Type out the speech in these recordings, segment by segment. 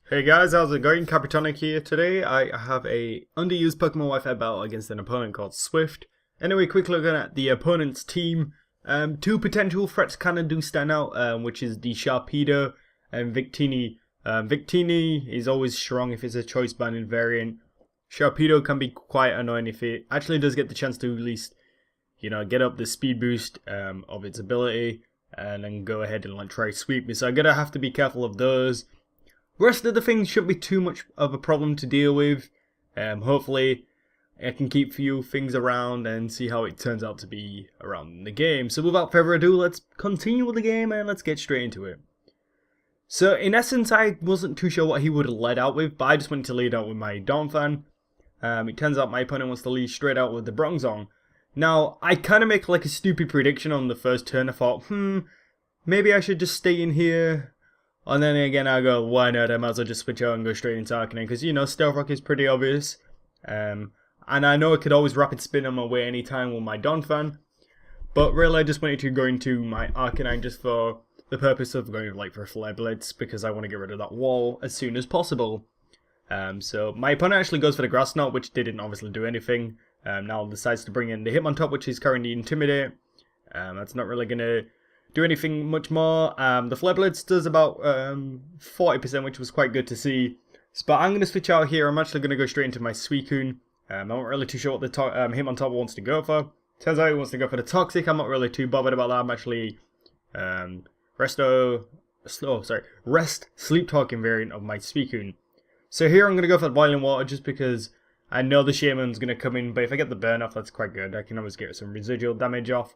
Hey guys, how's it going? Kyprotonic here. Today I have a underused Pokemon Wi-Fi battle against an opponent called Swift. Anyway, quick look at the opponent's team. Two potential threats kind of do stand out, which is the Sharpedo and Victini. Victini is always strong if it's a choice banded variant. Sharpedo can be quite annoying if it actually does get the chance to at least, get up the speed boost of its ability and then go ahead and like try sweep me. So I'm gonna have to be careful of those. Rest of the things shouldn't be too much of a problem to deal with. Hopefully I can keep few things around and see how it turns out to be around the game. So without further ado, let's continue with the game and let's get straight into it. So in essence, I wasn't too sure what he would have led out with, but I just wanted to lead out with my Donphan. It turns out my opponent wants to lead straight out with the Bronzong. Now, I kind of make like a stupid prediction on the first turn. I thought, maybe I should just stay in here. And then again, I go, why not? I might as well just switch out and go straight into Arcanine. Because, Stealth Rock is pretty obvious. And I know I could always Rapid Spin on my way anytime with my Donphan. But really, I just wanted to go into my Arcanine just for the purpose of going like for a Flare Blitz. Because I want to get rid of that wall as soon as possible. So my opponent actually goes for the Grass Knot, which didn't obviously do anything. Now decides to bring in the Hitmontop, which is currently Intimidate. That's not really going to do anything much more. The Flare Blitz does about 40%, which was quite good to see. But I'm going to switch out here. I'm actually going to go straight into my Suicune. I'm not really too sure what the Hitmontop wants to go for. Turns out he wants to go for the Toxic. I'm not really too bothered about that. I'm actually Rest Sleep Talking variant of my Suicune. So here I'm going to go for the Boiling Water just because I know the Shaman's going to come in. But if I get the burn off, that's quite good. I can always get some residual damage off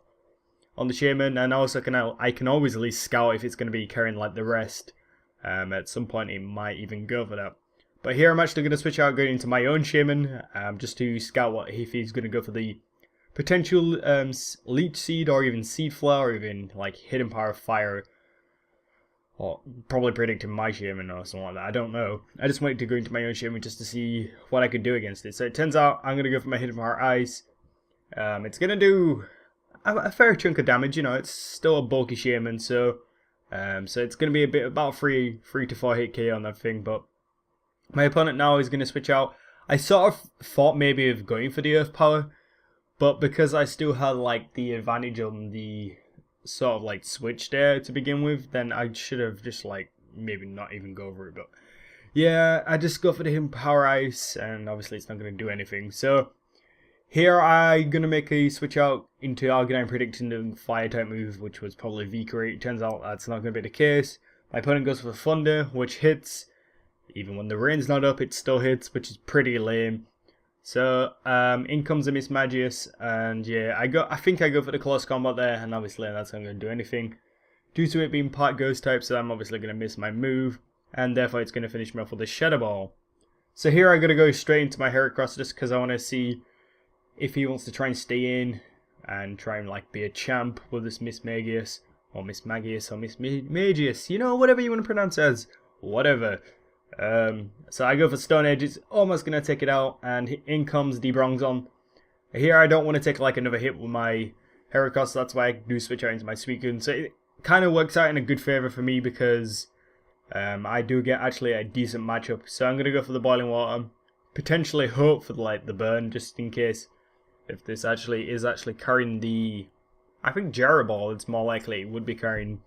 on the Shaman, and also I can always at least scout if it's going to be carrying like the rest. At some point it might even go for that. But here I'm actually going to switch out, going into my own Shaman, just to scout if he's going to go for the potential Leech Seed, or even Seed Flower, or even like Hidden Power of Fire. Or probably predicting my Shaman or something like that, I don't know. I just wanted to go into my own Shaman just to see what I could do against it. So it turns out I'm going to go for my Hidden Power Ice. It's going to do a fair chunk of damage, it's still a bulky Shaman, so it's going to be about 3 to 4 hit KO on that thing, but my opponent now is going to switch out. I sort of thought maybe of going for the Earth Power, but because I still had like the advantage on the sort of like switch there to begin with, then I should have just like maybe not even go for it, but yeah, I just go for the Hidden Power Ice, and obviously it's not going to do anything, so here I'm going to make a switch out into Arcanine, predicting the Fire type move, which was probably V-Create. It turns out that's not going to be the case. My opponent goes for Thunder, which hits. Even when the rain's not up, it still hits, which is pretty lame. So in comes a Mismagius, and yeah, I think I go for the Close Combat there, and obviously that's not going to do anything. Due to it being part Ghost type, so I'm obviously going to miss my move, and therefore it's going to finish me off with a Shadow Ball. So here I'm going to go straight into my Heracross just because I want to see if he wants to try and stay in and try and like be a champ with this Mismagius or Mismagius, whatever you want to pronounce it as, whatever. So I go for Stone Edge. It's almost gonna take it out, and in comes the Bronzong. Here I don't want to take like another hit with my Heracross, so that's why I do switch out into my Suicune. So it kind of works out in a good favor for me because I do get actually a decent matchup. So I'm gonna go for the Boiling Water, potentially hope for like the burn just in case. If this actually is carrying the, I think Ball, it's more likely it would be carrying.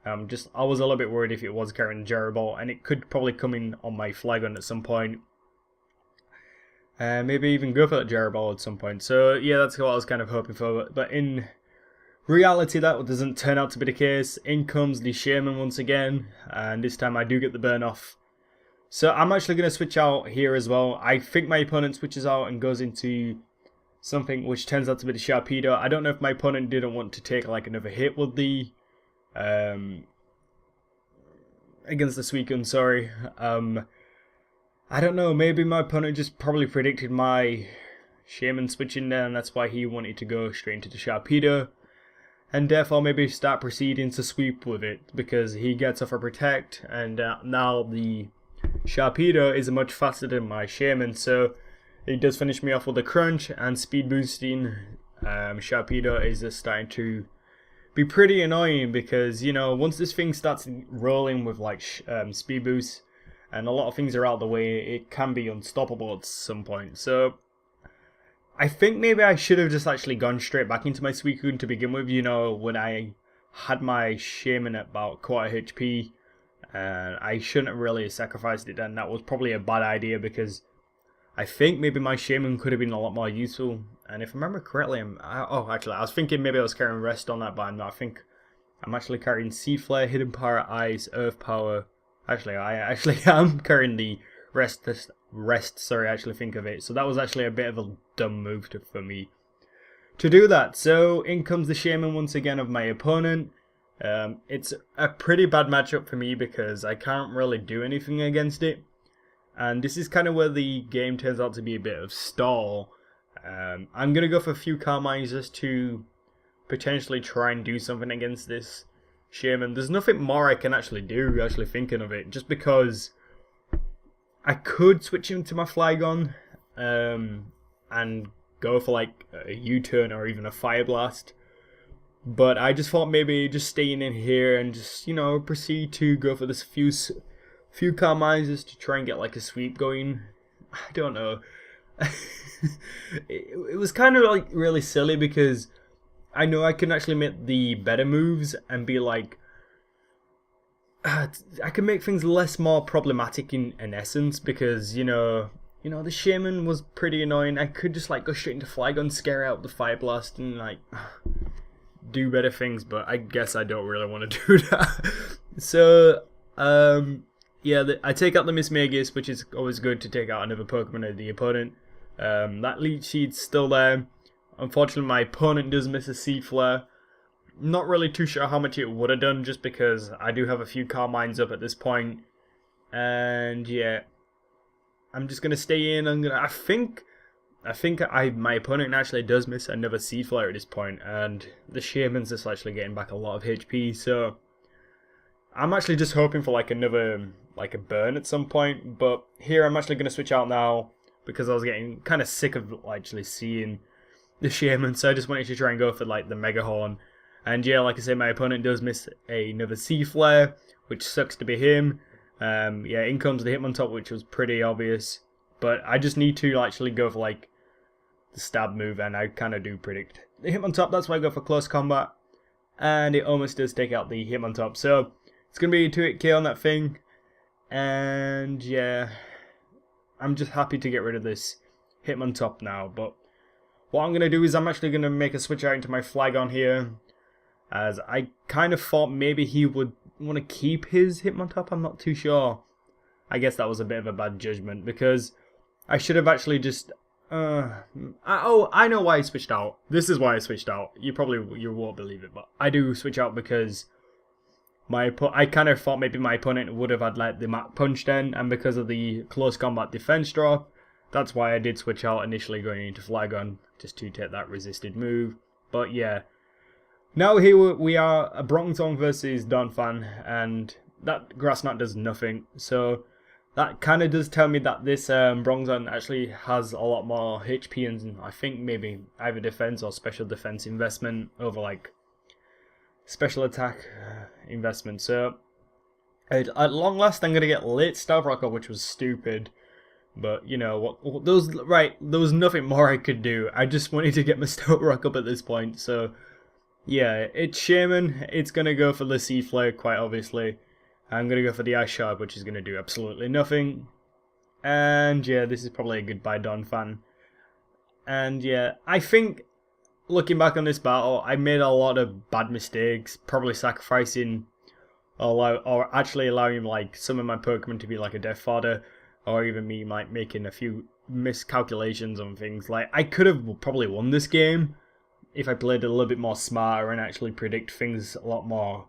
I was a little bit worried if it was carrying Ball, and it could probably come in on my Flagon at some point. Maybe even go for that Ball at some point. So yeah, that's what I was kind of hoping for. But in reality, that doesn't turn out to be the case. In comes the Shaman once again, and this time I do get the burn off. So I'm actually going to switch out here as well. I think my opponent switches out and goes into something which turns out to be the Sharpedo. I don't know if my opponent didn't want to take like another hit with the against the Suicune, sorry. I don't know, maybe my opponent just probably predicted my Shaman switching there, and that's why he wanted to go straight into the Sharpedo, and therefore maybe start proceeding to sweep with it because he gets off a Protect, and now the Sharpedo is much faster than my Shaman, so it does finish me off with a Crunch and Speed Boosting. Sharpedo is just starting to be pretty annoying because, once this thing starts rolling with like speed boost, and a lot of things are out of the way, it can be unstoppable at some point. So I think maybe I should have just actually gone straight back into my Suicune to begin with, you know, when I had my Shaman at about quarter HP. And I shouldn't have really sacrificed it then. That was probably a bad idea because I think maybe my Shaman could have been a lot more useful. And if I remember correctly, actually, I was thinking maybe I was carrying Rest on that, but I'm not. I think I'm actually carrying Seed Flare, Hidden Power, Ice, Earth Power. Actually, I actually am carrying the Rest, sorry, I actually think of it. So that was actually a bit of a dumb move for me to do that. So in comes the Shaman once again of my opponent. It's a pretty bad matchup for me because I can't really do anything against it. And this is kind of where the game turns out to be a bit of stall. I'm going to go for a few Carmines just to potentially try and do something against this Shaman. There's nothing more I can actually do, actually thinking of it, just because I could switch him to my Flygon and go for like a U-turn or even a Fire Blast. But I just thought maybe just staying in here and just, you know, proceed to go for this few Carmines just to try and get like a sweep going. I don't know. it was kind of like really silly because I know I can actually make the better moves and be like, I can make things more problematic in essence because, you know, the Shaman was pretty annoying. I could just like go straight into Flygon, scare out the Fire Blast and like do better things, but I guess I don't really want to do that. So, yeah, I take out the Miss Magus, which is always good to take out another Pokemon of the opponent. That Leech Seed's still there. Unfortunately, my opponent does miss a Seed Flare. Not really too sure how much it would have done, just because I do have a few Carmines up at this point. And yeah, I'm just gonna stay in. I think my opponent actually does miss another Seed Flare at this point, and the Shaman's just actually getting back a lot of HP, so I'm actually just hoping for like another, like a burn at some point, but here I'm actually going to switch out now, because I was getting kind of sick of actually seeing the Shaman, so I just wanted to try and go for like the Mega Horn, and yeah, like I said, my opponent does miss another Seed Flare, which sucks to be him. Yeah, in comes the Hitmontop, which was pretty obvious, but I just need to actually go for like the stab move, and I kind of do predict the Hitmontop. That's why I go for close combat, and it almost does take out the Hitmontop. So it's gonna be a 2-hit KO on that thing, and yeah, I'm just happy to get rid of this Hitmontop now. But what I'm gonna do is I'm actually gonna make a switch out into my Flygon here, as I kind of thought maybe he would want to keep his Hitmontop. I'm not too sure. I guess that was a bit of a bad judgment because I should have actually just. I know why I switched out. This is why I switched out. You won't believe it, but I do switch out because I kind of thought maybe my opponent would have had like the Mach Punch then, and because of the close combat defense drop, that's why I did switch out initially going into Flygon, just to take that resisted move. But yeah, now here we are, a Bronzong versus Donphan, and that Grass Knot does nothing, so that kind of does tell me that this Bronzong actually has a lot more HP and I think maybe either defense or special defense investment over like special attack investment. So at long last I'm going to get late Stealth Rocker, which was stupid. But you know what, there was nothing more I could do. I just wanted to get my Stealth Rock up at this point. So yeah, it's Shaman. It's going to go for the Seed Flare quite obviously. I'm going to go for the Ice Shard, which is going to do absolutely nothing. And yeah, this is probably a goodbye Donphan. And yeah, I think, looking back on this battle, I made a lot of bad mistakes. Probably sacrificing, or actually allowing like some of my Pokemon to be like a death fodder. Or even me like making a few miscalculations on things. Like, I could have probably won this game if I played a little bit more smarter and actually predict things a lot more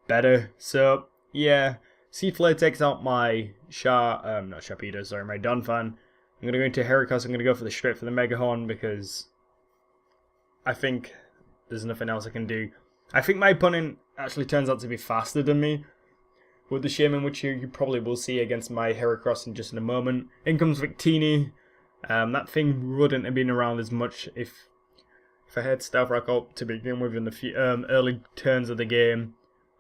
better. So yeah, Seed Flare takes out my my Donphan. I'm going to go into Heracross. I'm going to go straight for the Mega Horn because I think there's nothing else I can do. I think my opponent actually turns out to be faster than me with the Shaman, which you probably will see against my Heracross in just in a moment. In comes Victini. That thing wouldn't have been around as much if I had Stealth Rock up to begin with in the early turns of the game.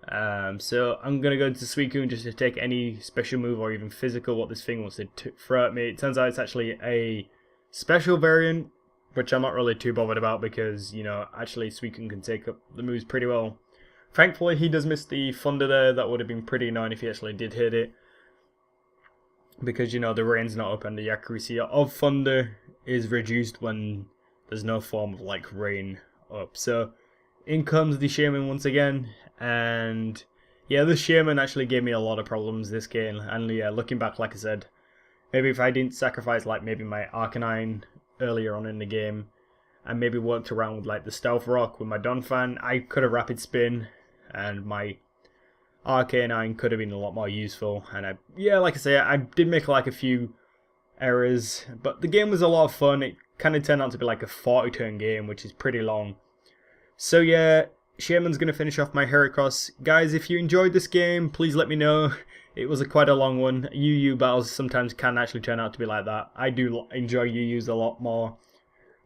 So I'm going to go into Suicune just to take any special move or even physical what this thing wants to throw at me. It turns out it's actually a special variant, which I'm not really too bothered about because, you know, actually Suicune can take up the moves pretty well. Thankfully, he does miss the thunder there. That would have been pretty annoying if he actually did hit it. Because, you know, the rain's not up and the accuracy of thunder is reduced when there's no form of, like, rain up. So, in comes the Shaman once again. And, yeah, the Shaman actually gave me a lot of problems this game. And, yeah, looking back, like I said, maybe if I didn't sacrifice, like, maybe my Arcanine earlier on in the game, and maybe worked around with, like, the Stealth Rock with my Donphan, I could have Rapid Spin, and my Arcanine could have been a lot more useful. And yeah, like I say, I did make like a few errors, but the game was a lot of fun. It kind of turned out to be like a 40 turn game, which is pretty long. So yeah, Shaman's going to finish off my Heracross. Guys, if you enjoyed this game, please let me know. It was quite a long one. UU battles sometimes can actually turn out to be like that. I do enjoy UUs a lot more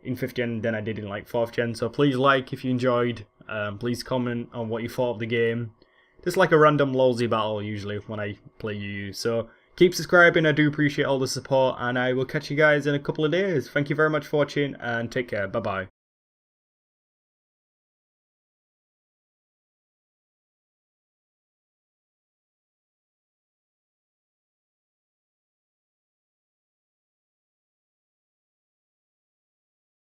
in 5th gen than I did in like 4th gen, so please like if you enjoyed. Please comment on what you thought of the game. Just like a random lolzy battle usually when I play UU. So keep subscribing, I do appreciate all the support, and I will catch you guys in a couple of days. Thank you very much for watching, and take care, bye bye.